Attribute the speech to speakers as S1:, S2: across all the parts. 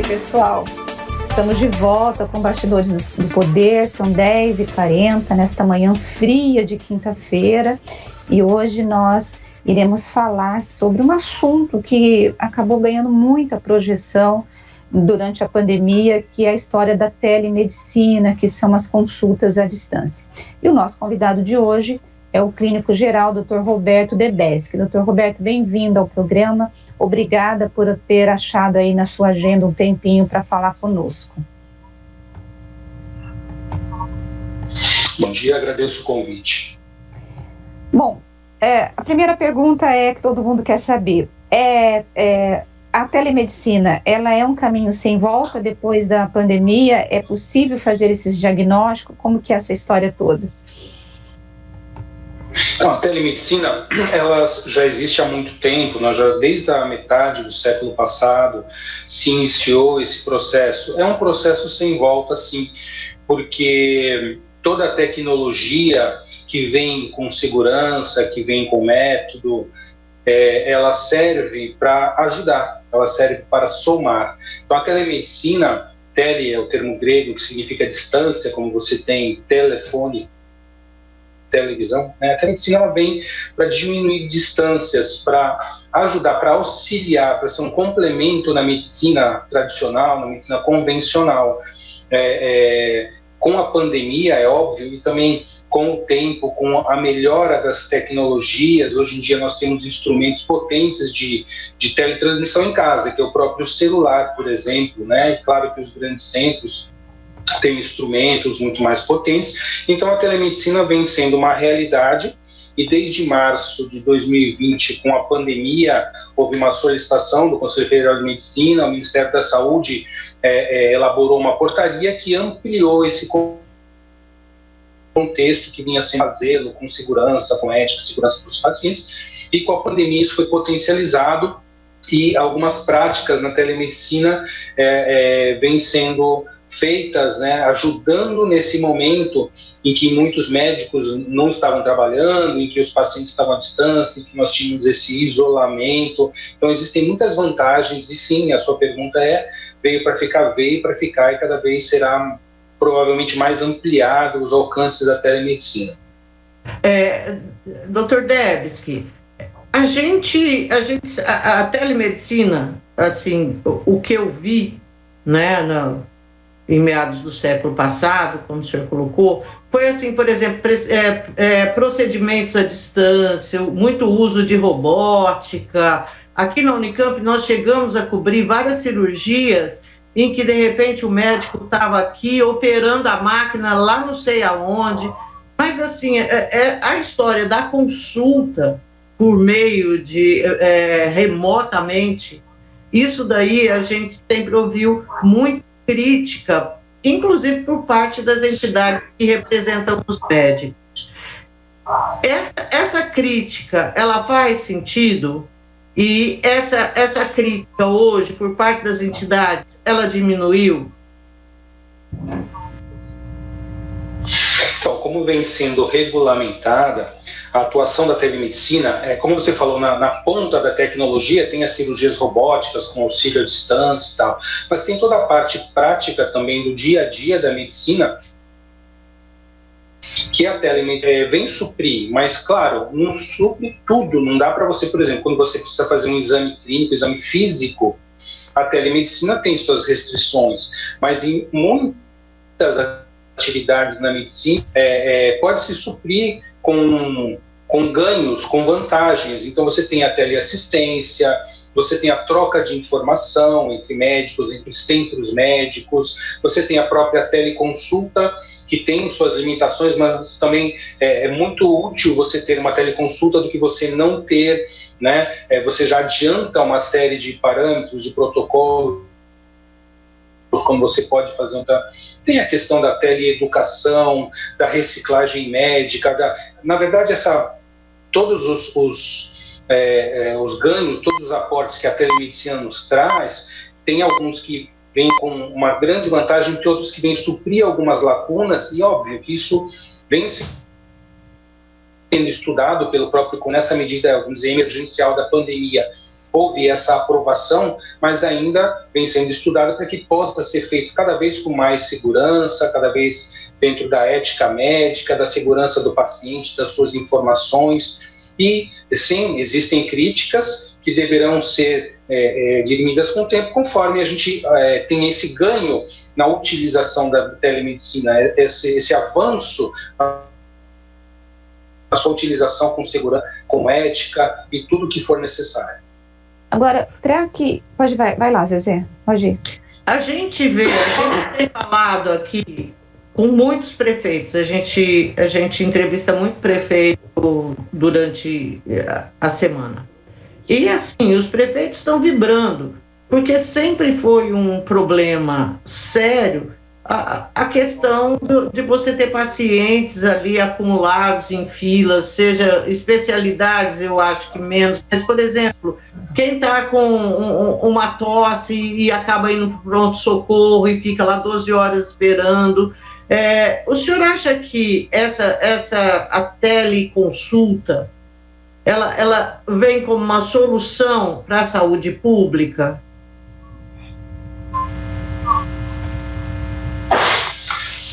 S1: pessoal. Estamos de volta com Bastidores do Poder, são 10h40 nesta manhã fria de quinta-feira e hoje nós iremos falar sobre um assunto que acabou ganhando muita projeção durante a pandemia, que é a história da telemedicina, que são as consultas à distância. E o nosso convidado de hoje é o clínico geral, Dr. Roberto Debeschi. Dr. Roberto, bem-vindo ao programa. Obrigada por ter achado aí na sua agenda um tempinho para falar conosco.
S2: Bom dia, agradeço o convite.
S1: Bom, a primeira pergunta que todo mundo quer saber. A telemedicina, ela é um caminho sem volta depois da pandemia? É possível fazer esses diagnósticos? Como que é essa história toda?
S2: A telemedicina, ela já existe há muito tempo, desde a metade do século passado se iniciou esse processo. É um processo sem volta, sim, porque toda a tecnologia que vem com segurança, que vem com método, ela serve para ajudar, ela serve para somar. Então a telemedicina, tele é o termo grego que significa distância, como você tem telefone, televisão, a telemedicina ela vem para diminuir distâncias, para ajudar, para auxiliar, para ser um complemento na medicina tradicional, na medicina convencional. Com a pandemia, é óbvio, e também com o tempo, com a melhora das tecnologias, hoje em dia nós temos instrumentos potentes de teletransmissão em casa, que é o próprio celular, por exemplo, E claro que os grandes centros tem instrumentos muito mais potentes. Então a telemedicina vem sendo uma realidade e desde março de 2020, com a pandemia, houve uma solicitação do Conselho Federal de Medicina, o Ministério da Saúde elaborou uma portaria que ampliou esse contexto que vinha sem fazê-lo com segurança, com ética, segurança para os pacientes, e com a pandemia isso foi potencializado e algumas práticas na telemedicina vêm sendo feitas, ajudando nesse momento em que muitos médicos não estavam trabalhando, em que os pacientes estavam à distância, em que nós tínhamos esse isolamento. Então existem muitas vantagens e sim, a sua pergunta veio para ficar e cada vez será provavelmente mais ampliado os alcances da telemedicina.
S3: Dr. Debeschi, a telemedicina, assim, o que eu vi, em meados do século passado, como o senhor colocou, foi assim, por exemplo, procedimentos à distância, muito uso de robótica. Aqui na Unicamp nós chegamos a cobrir várias cirurgias em que de repente o médico estava aqui operando a máquina lá não sei aonde, mas assim, a história da consulta por meio de remotamente, isso daí a gente sempre ouviu muito crítica, inclusive por parte das entidades que representam os médicos. Essa crítica, ela faz sentido? E essa crítica hoje, por parte das entidades, ela diminuiu?
S2: Então, como vem sendo regulamentada, a atuação da telemedicina, como você falou, na ponta da tecnologia tem as cirurgias robóticas com auxílio à distância e tal, mas tem toda a parte prática também do dia a dia da medicina que a telemedicina vem suprir, mas claro, não supre tudo, não dá para você, por exemplo, quando você precisa fazer um exame clínico, exame físico, a telemedicina tem suas restrições, mas em muitas atividades na medicina pode se suprir com ganhos, com vantagens. Então você tem a teleassistência, você tem a troca de informação entre médicos, entre centros médicos, você tem a própria teleconsulta, que tem suas limitações, mas também é muito útil você ter uma teleconsulta do que você não ter, você já adianta uma série de parâmetros, de protocolos, como você pode fazer. Tem a questão da teleeducação, da reciclagem médica, na verdade todos os ganhos, todos os aportes que a telemedicina nos traz, tem alguns que vêm com uma grande vantagem, que outros que vêm suprir algumas lacunas, e óbvio que isso vem sendo estudado pelo próprio, nessa medida, vamos dizer, emergencial da pandemia, houve essa aprovação, mas ainda vem sendo estudada para que possa ser feito cada vez com mais segurança, cada vez dentro da ética médica, da segurança do paciente, das suas informações. E, sim, existem críticas que deverão ser dirimidas com o tempo, conforme a gente tem esse ganho na utilização da telemedicina, esse avanço a sua utilização com segurança, com ética e tudo que for necessário.
S1: Agora, para que... Vai lá, Zezé, pode ir.
S3: A gente tem falado aqui com muitos prefeitos, a gente entrevista muito prefeito durante a semana. E assim, os prefeitos estão vibrando, porque sempre foi um problema sério a questão de você ter pacientes ali acumulados em filas, seja especialidades, eu acho que menos, mas, por exemplo, quem está com uma tosse e acaba indo para o pronto-socorro e fica lá 12 horas esperando, o senhor acha que a teleconsulta, ela vem como uma solução para a saúde pública?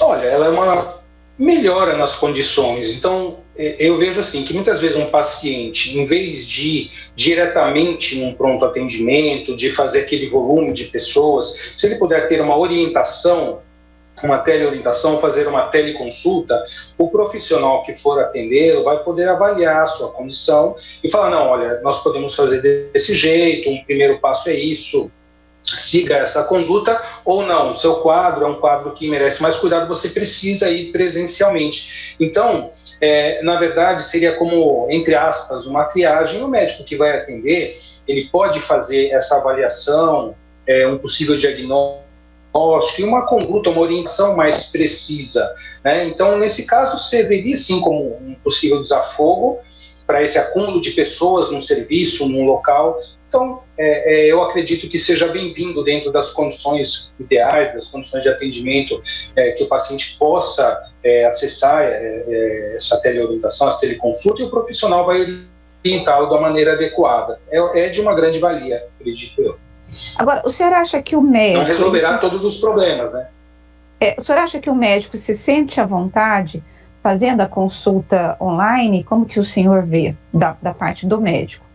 S2: Olha, ela é uma melhora nas condições. Então, eu vejo assim, que muitas vezes um paciente, em vez de ir diretamente num pronto atendimento, de fazer aquele volume de pessoas, se ele puder ter uma orientação, uma teleorientação, fazer uma teleconsulta, o profissional que for atendê-lo vai poder avaliar a sua condição e falar, não, olha, nós podemos fazer desse jeito, um primeiro passo é isso, siga essa conduta, ou não, o seu quadro é um quadro que merece mais cuidado, você precisa ir presencialmente. Então, na verdade, seria como, entre aspas, uma triagem. O médico que vai atender, ele pode fazer essa avaliação, um possível diagnóstico e uma conduta, uma orientação mais precisa, né? Então, nesse caso, serviria sim como um possível desafogo para esse acúmulo de pessoas num serviço, num local. Então, eu acredito que seja bem-vindo dentro das condições ideais, das condições de atendimento, que o paciente possa acessar essa teleorientação, essa teleconsulta, e o profissional vai orientá-lo da maneira adequada. É de uma grande valia, acredito eu.
S1: Agora, o senhor acha que o médico...
S2: Não resolverá todos os problemas, né?
S1: O senhor acha que o médico se sente à vontade fazendo a consulta online? Como que o senhor vê da parte do médico?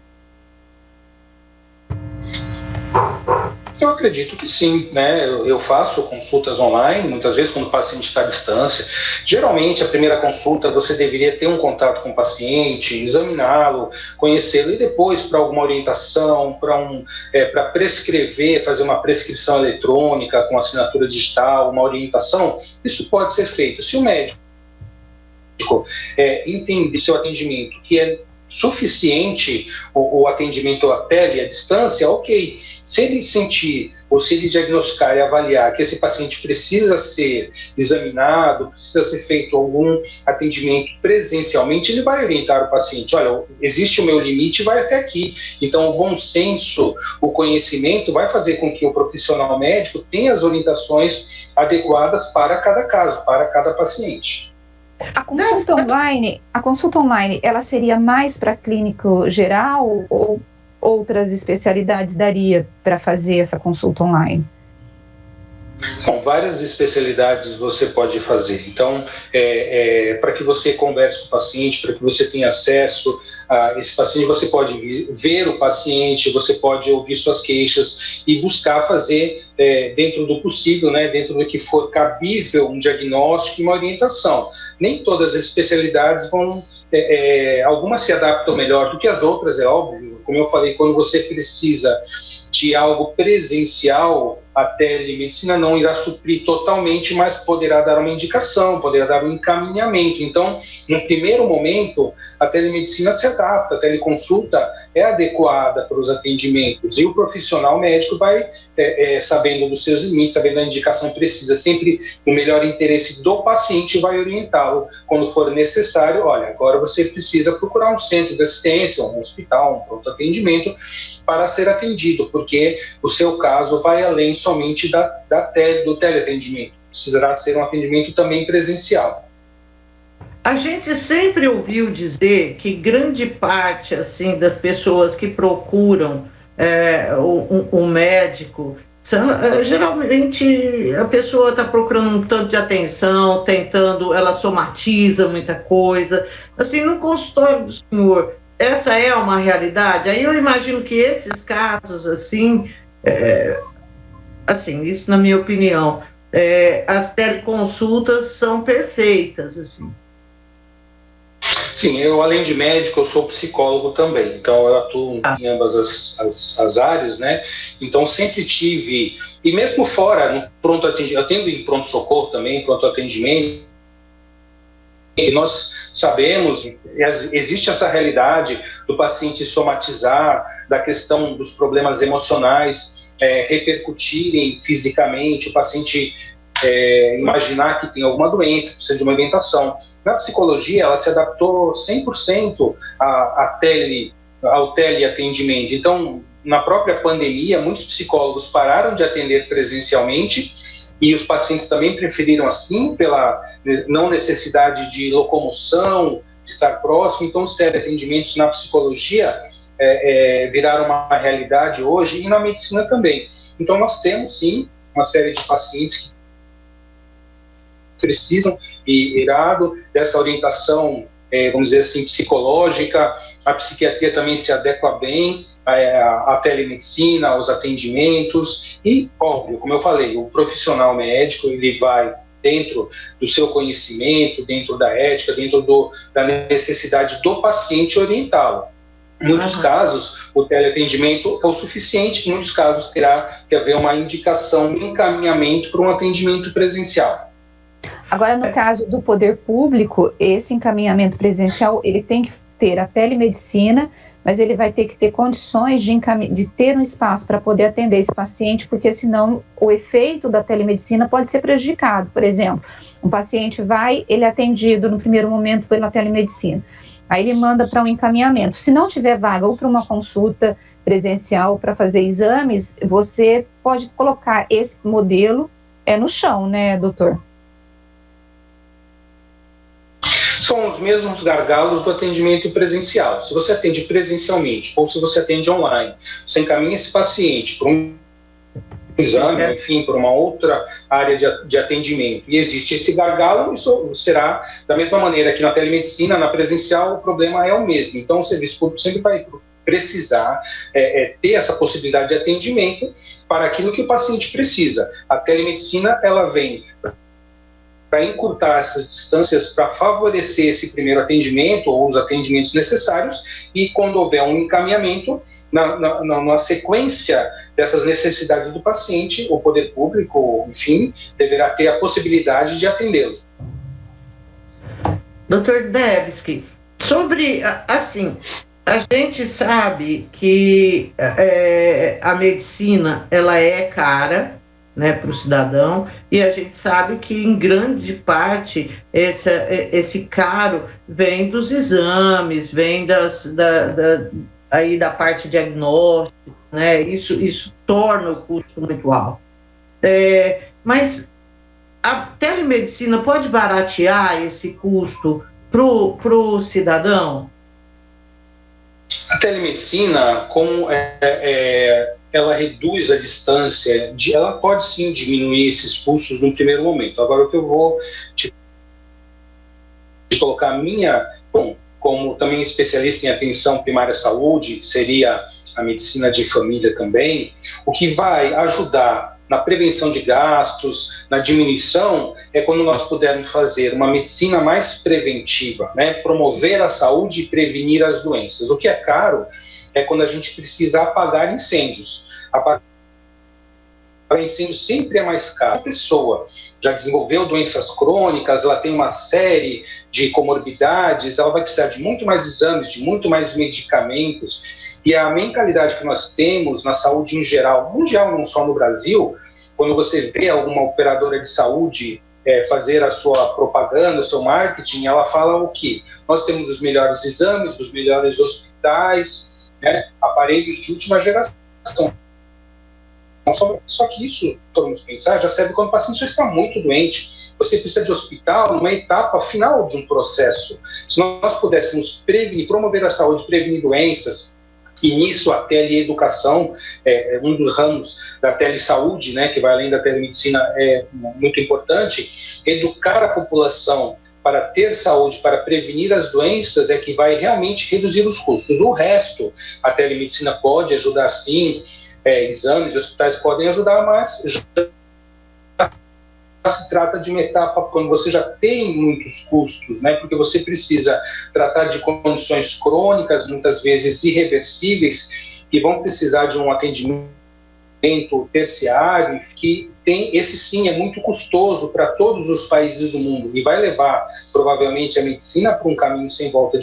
S2: Eu acredito que sim, né? Eu faço consultas online, muitas vezes quando o paciente está à distância. Geralmente, a primeira consulta, você deveria ter um contato com o paciente, examiná-lo, conhecê-lo, e depois, para alguma orientação, para prescrever, fazer uma prescrição eletrônica com assinatura digital, uma orientação, isso pode ser feito. Se o médico entender seu atendimento, que é suficiente o atendimento à tele, à distância, ok. Se ele sentir, ou se ele diagnosticar e avaliar que esse paciente precisa ser examinado, precisa ser feito algum atendimento presencialmente, ele vai orientar o paciente, olha, existe o meu limite, vai até aqui. Então, o bom senso, o conhecimento vai fazer com que o profissional médico tenha as orientações adequadas para cada caso, para cada paciente.
S1: A consulta online, ela seria mais para clínico geral ou outras especialidades daria para fazer essa consulta online?
S2: Bom, várias especialidades você pode fazer. Então, para que você converse com o paciente, para que você tenha acesso a esse paciente, você pode ver o paciente, você pode ouvir suas queixas e buscar fazer, dentro do possível, né, dentro do que for cabível, um diagnóstico e uma orientação. Nem todas as especialidades vão... algumas se adaptam melhor do que as outras, é óbvio. Como eu falei, quando você precisa de algo presencial, a telemedicina não irá suprir totalmente, mas poderá dar uma indicação, poderá dar um encaminhamento. Então, no primeiro momento, a telemedicina se adapta, a teleconsulta é adequada para os atendimentos, e o profissional médico vai sabendo dos seus limites, sabendo da indicação precisa, sempre no melhor interesse do paciente, vai orientá-lo quando for necessário. Olha, agora você precisa procurar um centro de assistência, um hospital, um pronto atendimento para ser atendido, porque o seu caso vai além somente do teleatendimento. Precisará ser um atendimento também presencial.
S3: A gente sempre ouviu dizer que grande parte assim das pessoas que procuram um médico. Geralmente a pessoa está procurando um tanto de atenção, ela somatiza muita coisa. Assim, no consultório do senhor, essa é uma realidade? Aí eu imagino que esses casos, assim, isso na minha opinião, as teleconsultas são perfeitas, assim.
S2: Sim, eu, além de médico, eu sou psicólogo também, então eu atuo em ambas as áreas, né? Então sempre tive, e mesmo fora, no pronto atendimento, eu atendo em pronto-socorro também, pronto atendimento, e nós sabemos, existe essa realidade do paciente somatizar, da questão dos problemas emocionais repercutirem fisicamente, o paciente imaginar que tem alguma doença, precisa de uma orientação. Na psicologia, ela se adaptou 100% ao teleatendimento. Então, na própria pandemia, muitos psicólogos pararam de atender presencialmente e os pacientes também preferiram assim, pela não necessidade de locomoção, de estar próximo. Então, os teleatendimentos na psicologia viraram uma realidade hoje e na medicina também. Então, nós temos, sim, uma série de pacientes que precisam dessa orientação, vamos dizer assim, psicológica. A psiquiatria também se adequa bem à telemedicina, aos atendimentos e, óbvio, como eu falei, o profissional médico, ele vai dentro do seu conhecimento, dentro da ética, dentro da necessidade do paciente orientá-lo. Em muitos casos, o teleatendimento é o suficiente, em muitos casos terá que haver uma indicação, um encaminhamento para um atendimento presencial.
S1: Agora, no caso do poder público, esse encaminhamento presencial, ele tem que ter a telemedicina, mas ele vai ter que ter condições de ter um espaço para poder atender esse paciente, porque senão o efeito da telemedicina pode ser prejudicado. Por exemplo, um paciente ele é atendido no primeiro momento pela telemedicina, aí ele manda para um encaminhamento. Se não tiver vaga ou para uma consulta presencial para fazer exames, você pode colocar esse modelo no chão, né, doutor?
S2: São os mesmos gargalos do atendimento presencial. Se você atende presencialmente ou se você atende online, você encaminha esse paciente para um exame, enfim, para uma outra área de atendimento, e existe esse gargalo, isso será da mesma maneira que na telemedicina, na presencial, o problema é o mesmo. Então, o serviço público sempre vai precisar ter essa possibilidade de atendimento para aquilo que o paciente precisa. A telemedicina, ela vem para encurtar essas distâncias, para favorecer esse primeiro atendimento ou os atendimentos necessários, e quando houver um encaminhamento, na sequência dessas necessidades do paciente, o poder público, enfim, deverá ter a possibilidade de atendê-los.
S3: Dr. Debski, sobre, assim, a gente sabe que a medicina, ela é cara, né, para o cidadão, e a gente sabe que em grande parte esse caro vem dos exames, vem aí da parte diagnóstica, né? Isso torna o custo muito alto. Mas a telemedicina pode baratear esse custo pro cidadão?
S2: A telemedicina, como ela reduz a distância, ela pode sim diminuir esses custos no primeiro momento. Agora, o que eu vou te colocar como também especialista em atenção primária à saúde, que seria a medicina de família também, o que vai ajudar na prevenção de gastos, na diminuição, é quando nós pudermos fazer uma medicina mais preventiva, né? Promover a saúde e prevenir as doenças. O que é caro é quando a gente precisa apagar incêndios. Apagar incêndio sempre é mais caro. A pessoa já desenvolveu doenças crônicas, ela tem uma série de comorbidades, ela vai precisar de muito mais exames, de muito mais medicamentos. E a mentalidade que nós temos na saúde em geral, mundial, não só no Brasil, quando você vê alguma operadora de saúde fazer a sua propaganda, o seu marketing, ela fala o quê? Nós temos os melhores exames, os melhores hospitais, né, aparelhos de última geração. Só que isso, vamos pensar, já serve quando o paciente já está muito doente. Você precisa de hospital numa etapa final de um processo. Se nós pudéssemos prevenir, promover a saúde, prevenir doenças, E nisso a teleeducação é um dos ramos da telesaúde, né, que vai além da telemedicina, é muito importante. Educar a população para ter saúde, para prevenir as doenças, é que vai realmente reduzir os custos. O resto, a telemedicina pode ajudar sim, exames, hospitais podem ajudar, mas se trata de uma etapa quando você já tem muitos custos, né? Porque você precisa tratar de condições crônicas, muitas vezes irreversíveis, que vão precisar de um atendimento terciário, que tem, esse sim é muito custoso para todos os países do mundo e vai levar provavelmente a medicina para um caminho sem volta,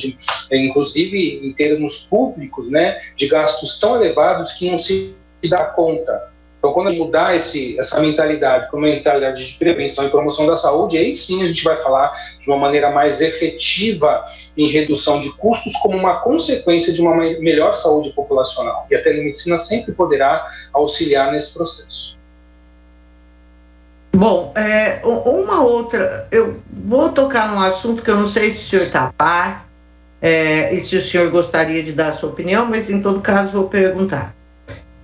S2: inclusive em termos públicos, né? De gastos tão elevados que não se dá conta. Então, quando mudar essa mentalidade para uma mentalidade de prevenção e promoção da saúde, aí sim a gente vai falar de uma maneira mais efetiva em redução de custos como uma consequência de uma melhor saúde populacional. E a telemedicina sempre poderá auxiliar nesse processo.
S3: Bom, uma outra, eu vou tocar num assunto que eu não sei se o senhor está a par, e se o senhor gostaria de dar a sua opinião, mas em todo caso vou perguntar.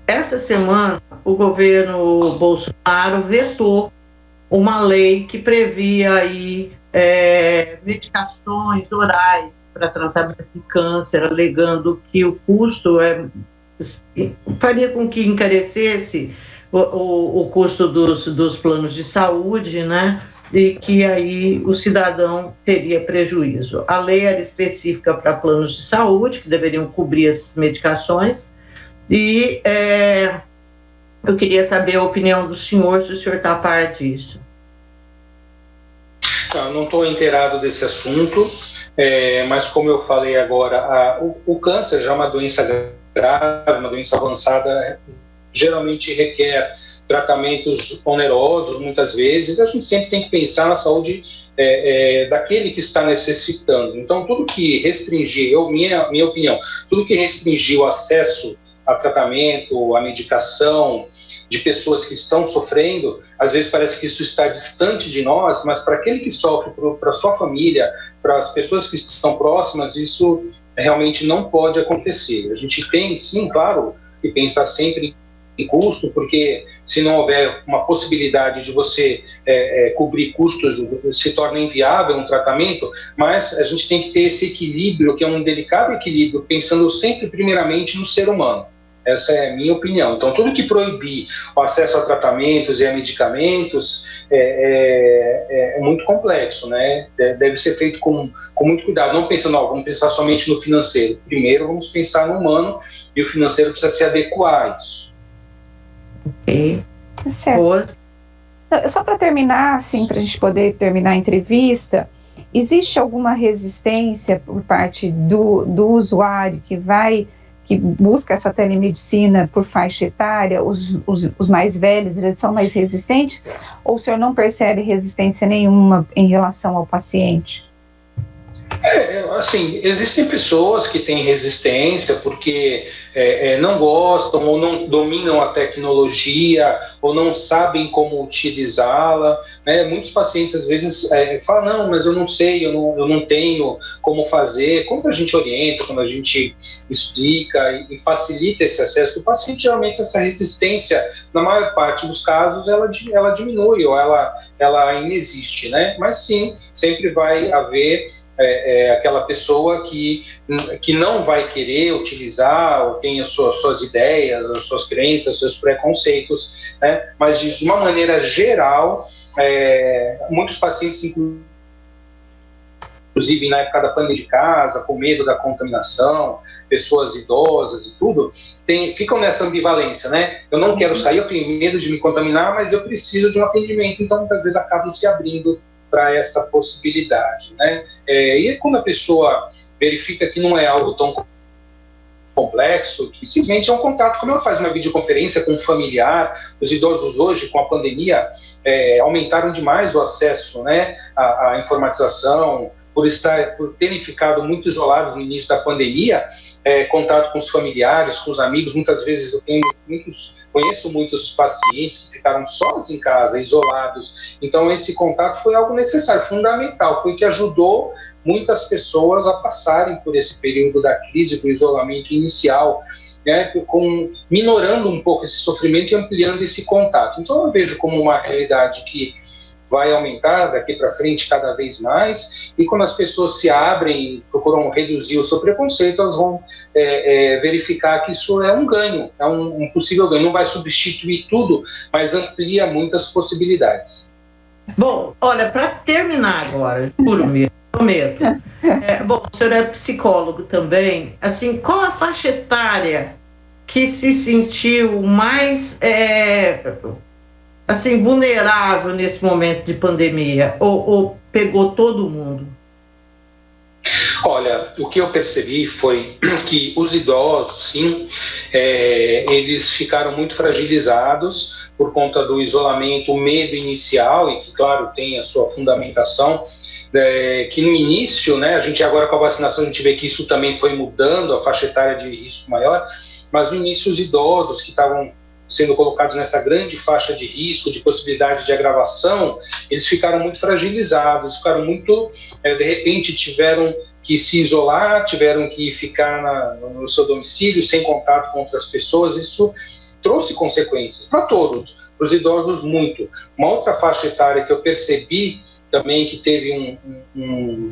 S3: Essa semana, o governo Bolsonaro vetou uma lei que previa aí, medicações orais para tratamento de câncer, alegando que o custo faria com que encarecesse o custo dos planos de saúde, né? E que aí o cidadão teria prejuízo. A lei era específica para planos de saúde, que deveriam cobrir essas medicações. E eu queria saber a opinião do senhor, se o senhor está a par disso.
S2: Eu não estou inteirado desse assunto, mas como eu falei agora, o câncer já é uma doença grave, uma doença avançada, geralmente requer tratamentos onerosos, muitas vezes. A gente sempre tem que pensar na saúde daquele que está necessitando. Então, tudo que restringir, minha opinião, tudo que restringir o acesso a tratamento, a medicação de pessoas que estão sofrendo, às vezes parece que isso está distante de nós, mas para aquele que sofre, para a sua família, para as pessoas que estão próximas, isso realmente não pode acontecer. A gente tem, sim, claro, que pensar sempre em custo, porque se não houver uma possibilidade de você cobrir custos, se torna inviável um tratamento, mas a gente tem que ter esse equilíbrio, que é um delicado equilíbrio, pensando sempre primeiramente no ser humano. Essa é a minha opinião. Então, tudo que proibir o acesso a tratamentos e a medicamentos é muito complexo, né? Deve ser feito com muito cuidado. Não pensando, vamos pensar somente no financeiro. Primeiro, vamos pensar no humano, e o financeiro precisa se adequar a isso.
S3: Ok.
S1: Certo. Só para terminar, assim, para a gente poder terminar a entrevista, existe alguma resistência por parte do usuário que busca essa telemedicina por faixa etária? Os mais velhos, eles são mais resistentes? Ou o senhor não percebe resistência nenhuma em relação ao paciente?
S2: Assim, existem pessoas que têm resistência porque não gostam ou não dominam a tecnologia ou não sabem como utilizá-la, né? Muitos pacientes às vezes falam, não, mas eu não sei, eu não tenho como fazer. Quando a gente orienta, quando a gente explica e facilita esse acesso do paciente, geralmente essa resistência, na maior parte dos casos, ela diminui ou ela inexiste, né? Mas sim, sempre vai haver aquela pessoa que não vai querer utilizar ou tem as suas ideias, as suas crenças, os seus preconceitos, né? Mas de uma maneira geral, muitos pacientes, inclusive na época da pandemia de casa, com medo da contaminação, pessoas idosas e tudo, ficam nessa ambivalência, né? Eu não quero sair, eu tenho medo de me contaminar, mas eu preciso de um atendimento, então muitas vezes acabam se abrindo para essa possibilidade, né? E quando a pessoa verifica que não é algo tão complexo, que simplesmente é um contato, como ela faz uma videoconferência com um familiar. Os idosos hoje, com a pandemia, aumentaram demais o acesso, né, à informatização, por terem ficado muito isolados no início da pandemia, contato com os familiares, com os amigos. Muitas vezes eu conheço muitos pacientes que ficaram sós em casa, isolados. Então esse contato foi algo necessário, fundamental, foi que ajudou muitas pessoas a passarem por esse período da crise, do isolamento inicial, né, minorando um pouco esse sofrimento e ampliando esse contato. Então eu vejo como uma realidade que vai aumentar daqui para frente cada vez mais, e quando as pessoas se abrem e procuram reduzir o seu preconceito, elas vão verificar que isso é um ganho, é um possível ganho. Não vai substituir tudo, mas amplia muitas possibilidades.
S3: Bom, olha, para terminar agora, prometo. Bom, o senhor é psicólogo também, assim, qual a faixa etária que se sentiu mais assim, vulnerável nesse momento de pandemia, ou pegou todo mundo?
S2: Olha, o que eu percebi foi que os idosos, sim, eles ficaram muito fragilizados por conta do isolamento, o medo inicial, e que, claro, tem a sua fundamentação, que no início, né, a gente agora com a vacinação, a gente vê que isso também foi mudando, a faixa etária de risco maior, mas no início os idosos que estavam sendo colocados nessa grande faixa de risco, de possibilidade de agravação, eles ficaram muito fragilizados, ficaram muito, de repente tiveram que se isolar, tiveram que ficar no seu domicílio, sem contato com outras pessoas. Isso trouxe consequências para todos, para os idosos muito. Uma outra faixa etária que eu percebi também que teve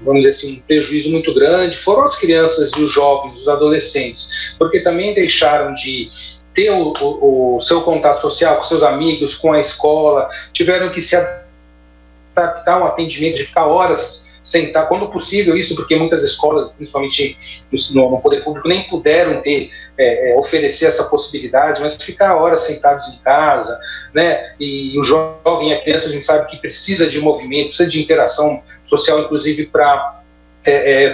S2: vamos dizer assim, um prejuízo muito grande foram as crianças e os jovens, os adolescentes, porque também deixaram de ter o seu contato social com seus amigos, com a escola, tiveram que se adaptar a um atendimento de ficar horas sentar, quando possível isso, porque muitas escolas, principalmente no poder público, nem puderam oferecer essa possibilidade, mas ficar horas sentados em casa, né? E o jovem e a criança, a gente sabe que precisa de movimento, precisa de interação social, inclusive para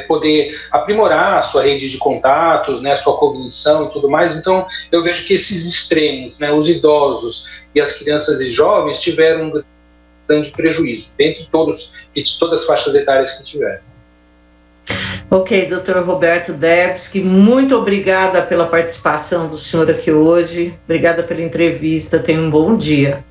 S2: poder aprimorar a sua rede de contatos, né, a sua cognição e tudo mais. Então, eu vejo que esses extremos, né, os idosos e as crianças e jovens tiveram um grande prejuízo, dentre todas as faixas etárias que tiveram.
S3: Ok, Dr. Roberto Debski, muito obrigada pela participação do senhor aqui hoje, obrigada pela entrevista, tenha um bom dia.